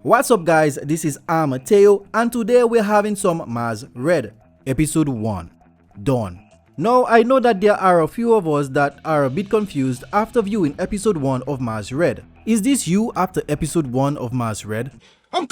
What's up guys, this is Amateyo and today we're having some Marsred, episode 1, Dawn. Now I know that there are a few of us that are a bit confused after viewing episode 1 of Marsred. Is this you after episode 1 of Marsred? I'm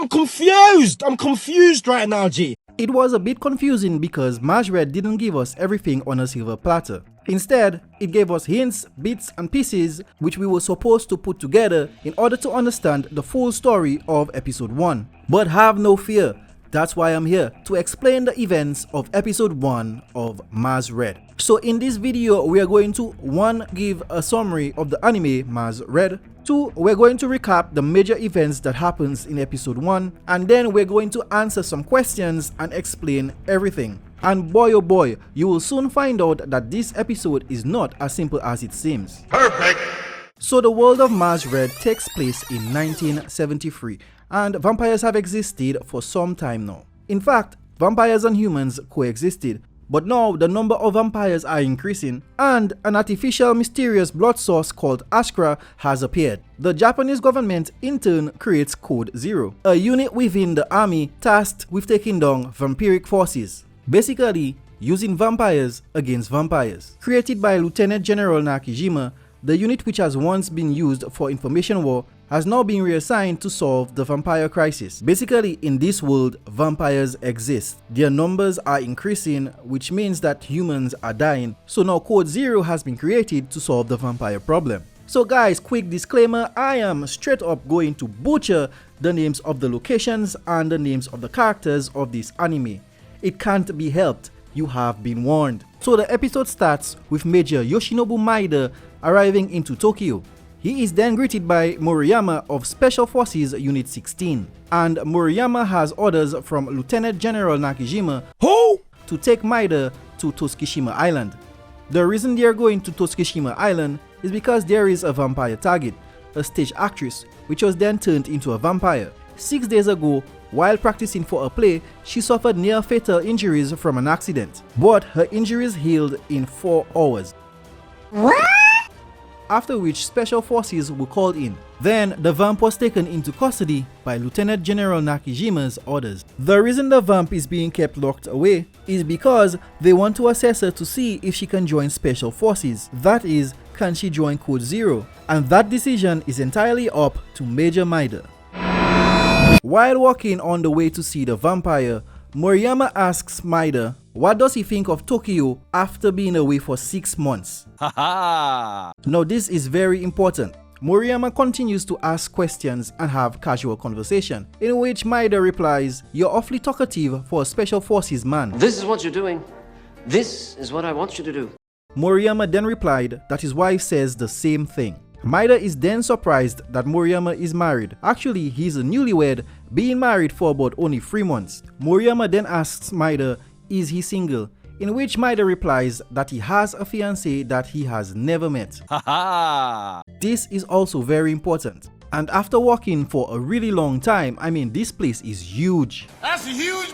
confused. I'm confused right now, G. It was a bit confusing because Marsred didn't give us everything on a silver platter. Instead, it gave us hints, bits and pieces which we were supposed to put together in order to understand the full story of episode 1. But have no fear, that's why I'm here, to explain the events of episode 1 of Marsred. So in this video, we are going to 1. Give a summary of the anime Marsred. 2. We're going to recap the major events that happens in episode 1, and then we're going to answer some questions and explain everything. And boy oh boy, you will soon find out that this episode is not as simple as it seems. Perfect! So the world of Marsred takes place in 1973, and vampires have existed for some time now. In fact, vampires and humans coexisted, but now the number of vampires are increasing and an artificial mysterious blood source called Ashra has appeared. The Japanese government in turn creates Code Zero, a unit within the army tasked with taking down vampiric forces. Basically, using vampires against vampires. Created by Lieutenant General Nakajima, the unit which has once been used for information war has now been reassigned to solve the vampire crisis. Basically, in this world, vampires exist. Their numbers are increasing, which means that humans are dying. So now Code Zero has been created to solve the vampire problem. So guys, quick disclaimer, I am straight up going to butcher the names of the locations and the names of the characters of this anime. It can't be helped, you have been warned. So the episode starts with Major Yoshinobu Maeda arriving into Tokyo. He is then greeted by Moriyama of Special Forces Unit 16, and Moriyama has orders from Lieutenant General Nakajima to take Maeda to Toskishima Island. The reason they are going to Toskishima Island is because there is a vampire target, a stage actress, which was then turned into a vampire. 6 days ago, while practicing for a play, she suffered near-fatal injuries from an accident, but her injuries healed in 4 hours. What? After which special forces were called in. Then the vamp was taken into custody by Lieutenant General Nakajima's orders. The reason the vamp is being kept locked away is because they want to assess her to see if she can join special forces. That is, can she join Code Zero? And that decision is entirely up to Major Maeda. While walking on the way to see the vampire, Moriyama asks Maeda what does he think of Tokyo after being away for 6 months. Now this is very important. Moriyama continues to ask questions and have casual conversation, in which Maeda replies, "You're awfully talkative for a special forces man. This is what you're doing. This is what I want you to do." Moriyama then replied that his wife says the same thing. Maeda is then surprised that Moriyama is married. Actually, he's a newlywed, being married for about only 3 months. Moriyama then asks Maeda, is he single? In which Maeda replies that he has a fiancée that he has never met. This is also very important. And after walking for a really long time, I mean this place is huge. That's a huge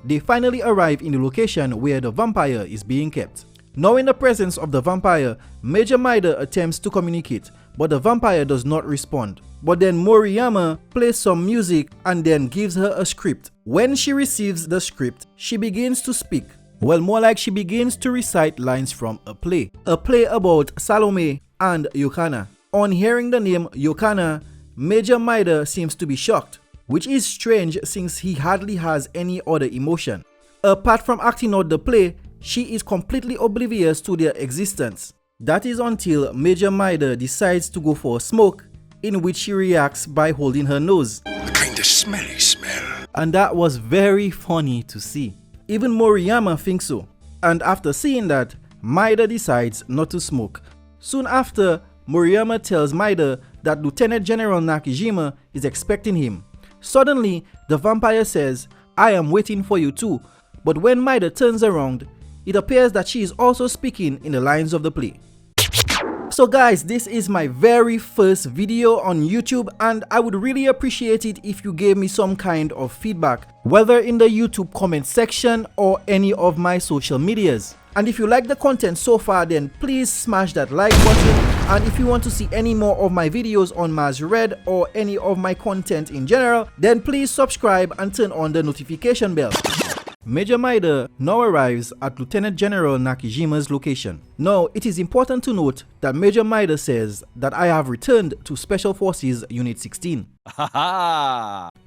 They finally arrive in the location where the vampire is being kept. Now in the presence of the vampire, Major Maeda attempts to communicate, but the vampire does not respond. But then Moriyama plays some music and then gives her a script. When she receives the script, she begins to speak. Well, more like she begins to recite lines from a play about Salome and Yokana. On hearing the name Yokana, Major Maeda seems to be shocked, which is strange since he hardly has any other emotion. Apart from acting out the play, she is completely oblivious to their existence. That is until Major Maeda decides to go for a smoke, in which she reacts by holding her nose. A kind of smelly smell. And that was very funny to see. Even Moriyama thinks so. And after seeing that, Maeda decides not to smoke. Soon after, Moriyama tells Maeda that Lieutenant General Nakajima is expecting him. Suddenly, the vampire says, "I am waiting for you too." But when Maeda turns around, it appears that she is also speaking in the lines of the play. So guys, this is my very first video on YouTube and I would really appreciate it if you gave me some kind of feedback, whether in the YouTube comment section or any of my social medias. And if you like the content so far, then please smash that like button And if you want to see any more of my videos on marsred or any of my content in general, then please subscribe and turn on the notification bell. Major Maida now arrives at Lieutenant General Nakijima's location. Now, it is important to note that Major Maida says that I have returned to Special Forces Unit 16.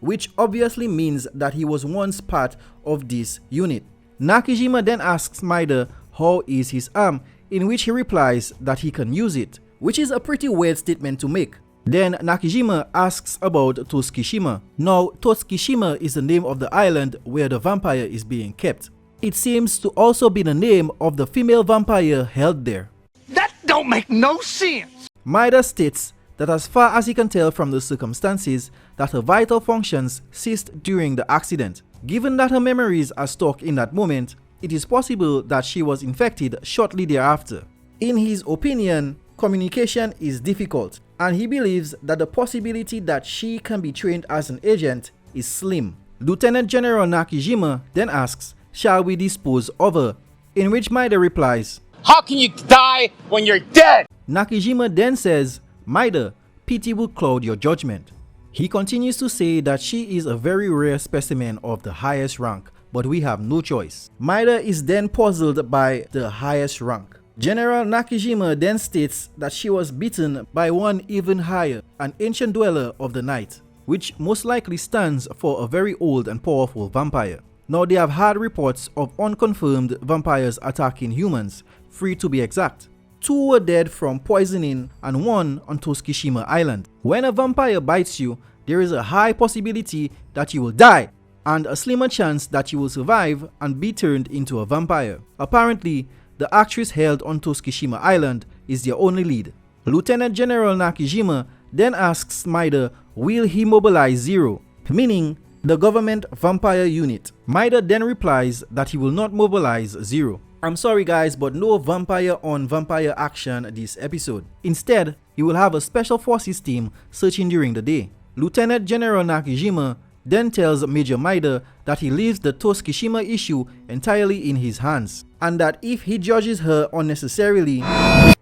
Which obviously means that he was once part of this unit. Nakijima then asks Maida how is his arm, in which he replies that he can use it, which is a pretty weird statement to make. Then Nakijima asks about Toskishima. Now, Toskishima is the name of the island where the vampire is being kept. It seems to also be the name of the female vampire held there. That don't make no sense. Maida states that as far as he can tell from the circumstances, that her vital functions ceased during the accident. Given that her memories are stuck in that moment, it is possible that she was infected shortly thereafter. In his opinion, communication is difficult, and he believes that the possibility that she can be trained as an agent is slim. Lieutenant General Nakijima then asks, "Shall we dispose of her?" In which Maida replies, How can you die when you're dead? Nakijima then says, "Maida, pity will cloud your judgment." He continues to say that she is a very rare specimen of the highest rank, but we have no choice. Maida is then puzzled by the highest rank. General Nakijima then states that she was beaten by one even higher, an ancient dweller of the night, which most likely stands for a very old and powerful vampire. Now, they have had reports of unconfirmed vampires attacking humans, 3 to be exact. 2 were dead from poisoning and 1 on Toskishima Island. When a vampire bites you, there is a high possibility that you will die, and a slimmer chance that you will survive and be turned into a vampire. Apparently, the actress held on Toskishima Island is their only lead. Lieutenant General Nakijima then asks Maida, will he mobilize Zero, meaning the government vampire unit. Maida then replies that he will not mobilize Zero. I'm sorry guys, but no vampire on vampire action this episode. Instead, he will have a special forces team searching during the day. Lieutenant General Nakijima then tells Major Maida that he leaves the Toskishima issue entirely in his hands, and that if he judges her unnecessarily,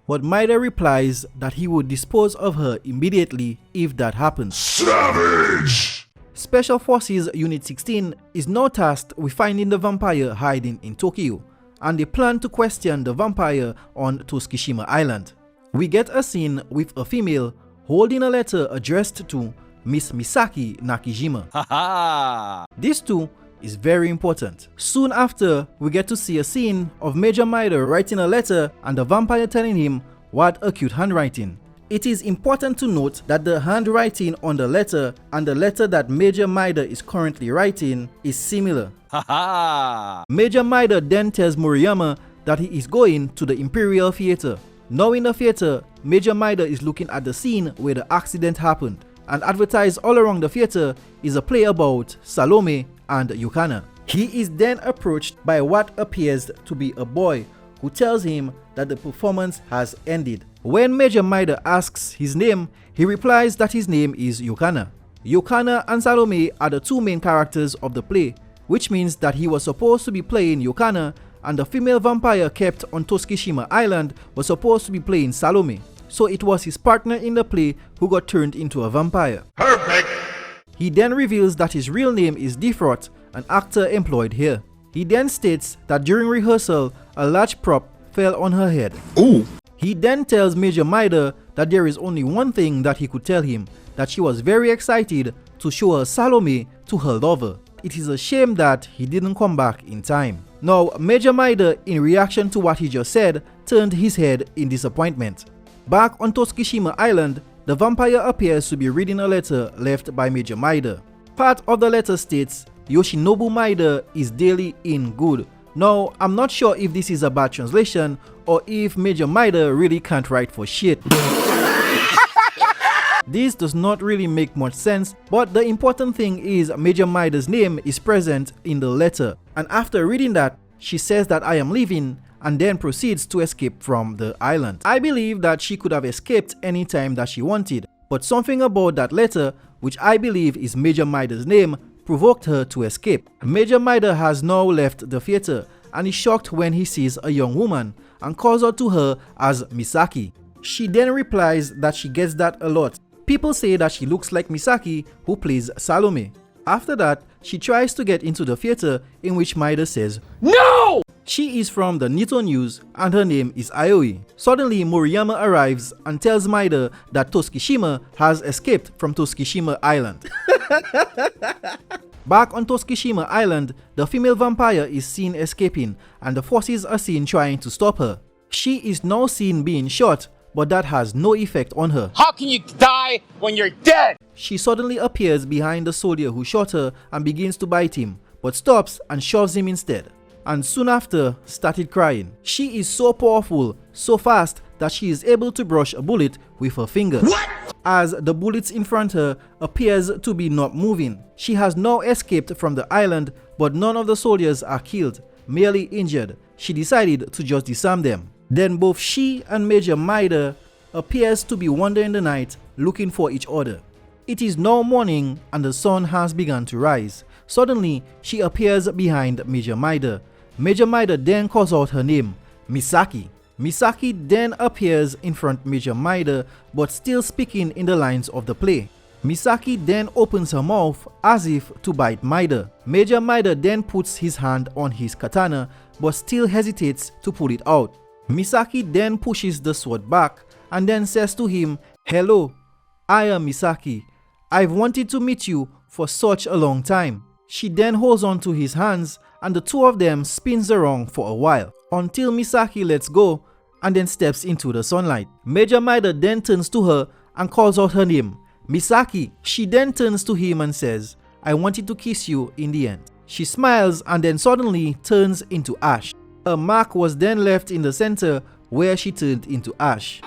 but Maida replies that he would dispose of her immediately if that happens. Savage! Special Forces Unit 16 is now tasked with finding the vampire hiding in Tokyo, and they plan to question the vampire on Toskishima Island. We get a scene with a female holding a letter addressed to Miss Misaki Nakijima. This too is very important. Soon after, we get to see a scene of Major Maida writing a letter and the vampire telling him what a cute handwriting. It is important to note that the handwriting on the letter and the letter that Major Maida is currently writing is similar. Major Maida then tells Moriyama that he is going to the Imperial Theater. Now in the theater, Major Maida is looking at the scene where the accident happened, and advertised all around the theater is a play about Salome and Yukana. He is then approached by what appears to be a boy who tells him that the performance has ended. When Major Maida asks his name, he replies that his name is Yukana. Yukana and Salome are the 2 main characters of the play, which means that he was supposed to be playing Yukana and the female vampire kept on Toskishima Island was supposed to be playing Salome. So it was his partner in the play who got turned into a vampire. Perfect! He then reveals that his real name is Defrot, an actor employed here. He then states that during rehearsal, a large prop fell on her head. Ooh! He then tells Major Maida that there is only one thing that he could tell him, that she was very excited to show her Salome to her lover. It is a shame that he didn't come back in time. Now, Major Maida, in reaction to what he just said, turned his head in disappointment. Back on Toskishima Island, the vampire appears to be reading a letter left by Major Maida. Part of the letter states, Yoshinobu Maida is daily in good. Now, I'm not sure if this is a bad translation or if Major Maida really can't write for shit. This does not really make much sense, but the important thing is Major Maida's name is present in the letter. And after reading that, she says that I am leaving and then proceeds to escape from the island. I believe that she could have escaped anytime that she wanted, but something about that letter, which I believe is Major Maida's name, provoked her to escape. Major Maida has now left the theater and is shocked when he sees a young woman and calls out to her as Misaki. She then replies that she gets that a lot. People say that she looks like Misaki, who plays Salome. After that, she tries to get into the theater, in which Maida says, No! She is from the Nito News and her name is Aoi. Suddenly, Moriyama arrives and tells Maida that Toskishima has escaped from Toskishima Island. Back on Toskishima Island, the female vampire is seen escaping and the forces are seen trying to stop her. She is now seen being shot, but that has no effect on her. How can you die when you're dead? She suddenly appears behind the soldier who shot her and begins to bite him, but stops and shoves him instead. And soon after, started crying. She is so powerful, so fast, that she is able to brush a bullet with her finger. What? As the bullets in front her appears to be not moving. She has now escaped from the island, but none of the soldiers are killed, merely injured. She decided to just disarm them. Then both she and Major Maida appears to be wandering the night looking for each other. It is now morning and the sun has begun to rise. Suddenly, she appears behind Major Maida. Major Maida then calls out her name, Misaki. Misaki then appears in front of Major Maida, but still speaking in the lines of the play. Misaki then opens her mouth as if to bite Maida. Major Maida then puts his hand on his katana, but still hesitates to pull it out. Misaki then pushes the sword back and then says to him, "Hello, I am Misaki. I've wanted to meet you for such a long time." She then holds on to his hands and the two of them spins around for a while until Misaki lets go and then steps into the sunlight. Major Maida then turns to her and calls out her name, Misaki. She then turns to him and says, "I wanted to kiss you in the end." She smiles and then suddenly turns into ash. A mark was then left in the center where she turned into ash.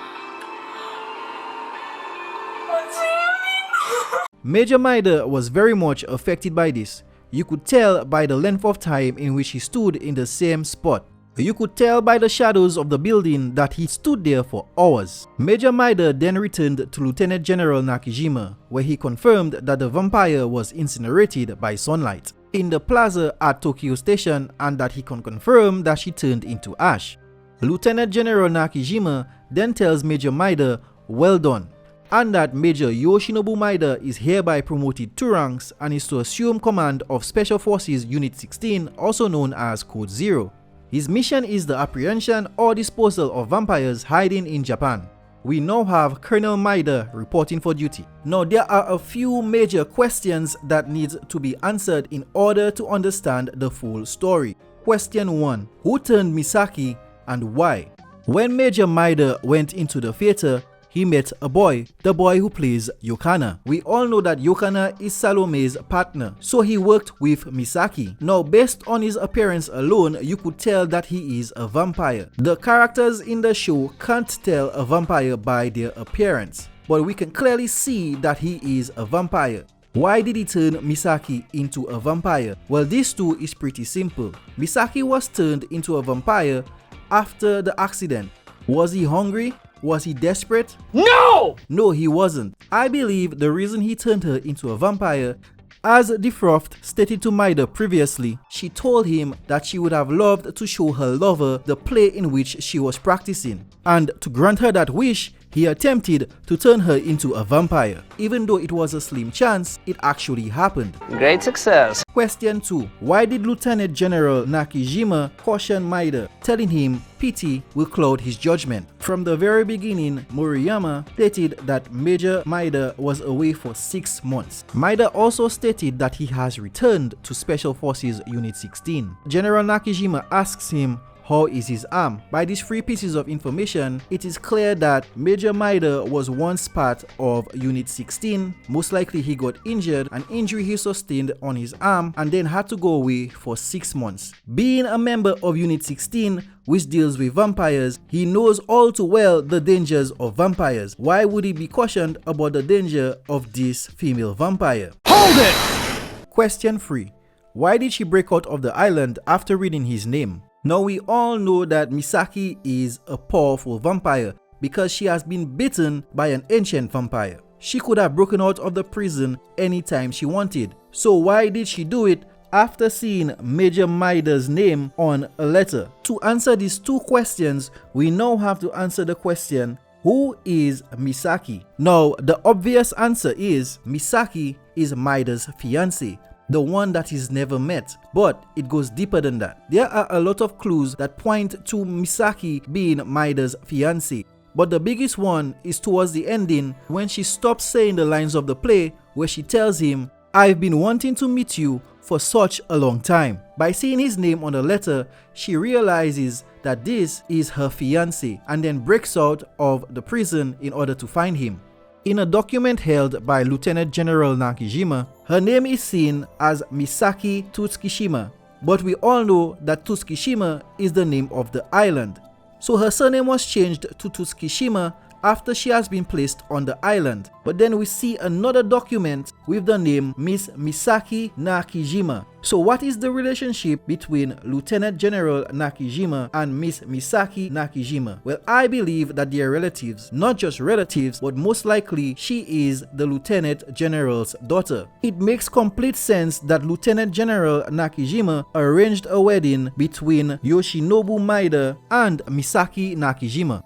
Major Maida was very much affected by this. You could tell by the length of time in which he stood in the same spot. You could tell by the shadows of the building that he stood there for hours. Major Maida then returned to Lieutenant General Nakajima, where he confirmed that the vampire was incinerated by sunlight in the plaza at Tokyo Station and that he can confirm that she turned into ash. Lieutenant General Nakajima then tells Major Maida, "Well done," and that Major Yoshinobu Maida is hereby promoted 2 ranks and is to assume command of Special Forces Unit 16, also known as Code Zero. His mission is the apprehension or disposal of vampires hiding in Japan. We now have Colonel Maida reporting for duty. Now there are a few major questions that need to be answered in order to understand the full story. Question 1. Who turned Misaki and why? When Major Maida went into the theater, he met a boy, the boy who plays Yokana. We all know that Yokana is Salome's partner, so he worked with Misaki. Now, based on his appearance alone, you could tell that he is a vampire. The characters in the show can't tell a vampire by their appearance, but we can clearly see that he is a vampire. Why did he turn Misaki into a vampire? Well, this too is pretty simple. Misaki was turned into a vampire after the accident. Was he hungry? Was he desperate? No! No, he wasn't. I believe the reason he turned her into a vampire, as Defrost stated to Maida previously, she told him that she would have loved to show her lover the play in which she was practicing. And to grant her that wish, he attempted to turn her into a vampire. Even though it was a slim chance, it actually happened. Great success. Question 2. Why did Lieutenant General Nakajima caution Maida, telling him pity will cloud his judgment? From the very beginning, Moriyama stated that Major Maida was away for 6 months. Maida also stated that he has returned to Special Forces Unit 16. General Nakajima asks him, how is his arm? By these 3 pieces of information, it is clear that Major Maida was once part of Unit 16. Most likely he got injured, an injury he sustained on his arm, and then had to go away for 6 months. Being a member of Unit 16, which deals with vampires, he knows all too well the dangers of vampires. Why would he be cautioned about the danger of this female vampire? Hold it! Question 3. Why did she break out of the island after reading his name? Now we all know that Misaki is a powerful vampire because she has been bitten by an ancient vampire. She could have broken out of the prison anytime she wanted. So why did she do it after seeing Major Maida's name on a letter? To answer these 2 questions, we now have to answer the question, Who is Misaki? Now, the obvious answer is Misaki is Maida's fiancé, the one that is never met, but it goes deeper than that. There are a lot of clues that point to Misaki being Maida's fiancé, but the biggest one is towards the ending when she stops saying the lines of the play where she tells him, "I've been wanting to meet you for such a long time." By seeing his name on the letter, she realizes that this is her fiancé and then breaks out of the prison in order to find him. In a document held by Lieutenant General Nakijima, her name is seen as Misaki Tsukishima, but we all know that Tsukishima is the name of the island. So her surname was changed to Tsukishima after she has been placed on the island. But then we see another document with the name Miss Misaki Nakijima. So what is the relationship between Lieutenant General Nakijima and Miss Misaki Nakijima? Well, I believe that they are relatives. Not just relatives, but most likely she is the Lieutenant General's daughter. It makes complete sense that Lieutenant General Nakijima arranged a wedding between Yoshinobu Maida and Misaki Nakijima.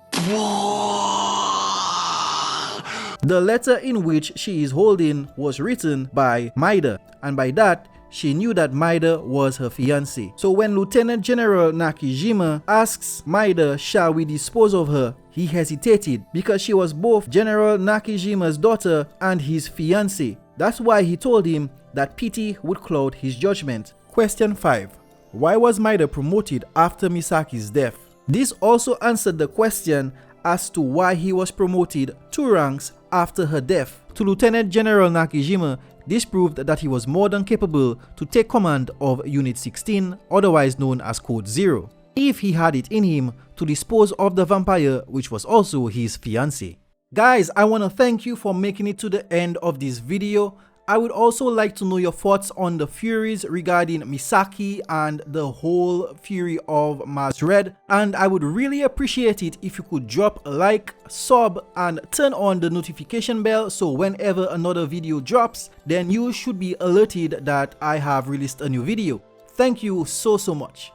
The letter in which she is holding was written by Maida, and by that, she knew that Maida was her fiancé. So when Lieutenant General Nakijima asks Maida, "Shall we dispose of her?" he hesitated because she was both General Nakijima's daughter and his fiancé. That's why he told him that pity would cloud his judgment. Question 5. Why was Maida promoted after Misaki's death? This also answered the question as to why he was promoted 2 ranks after her death. To Lieutenant General Nakijima, this proved that he was more than capable to take command of Unit 16, otherwise known as Code 0, if he had it in him to dispose of the vampire, which was also his fiancé. Guys, I want to thank you for making it to the end of this video. I would also like to know your thoughts on the theories regarding Misaki and the whole theory of Marsred, and I would really appreciate it if you could drop a like, sub, and turn on the notification bell so whenever another video drops, then you should be alerted that I have released a new video. Thank you so much.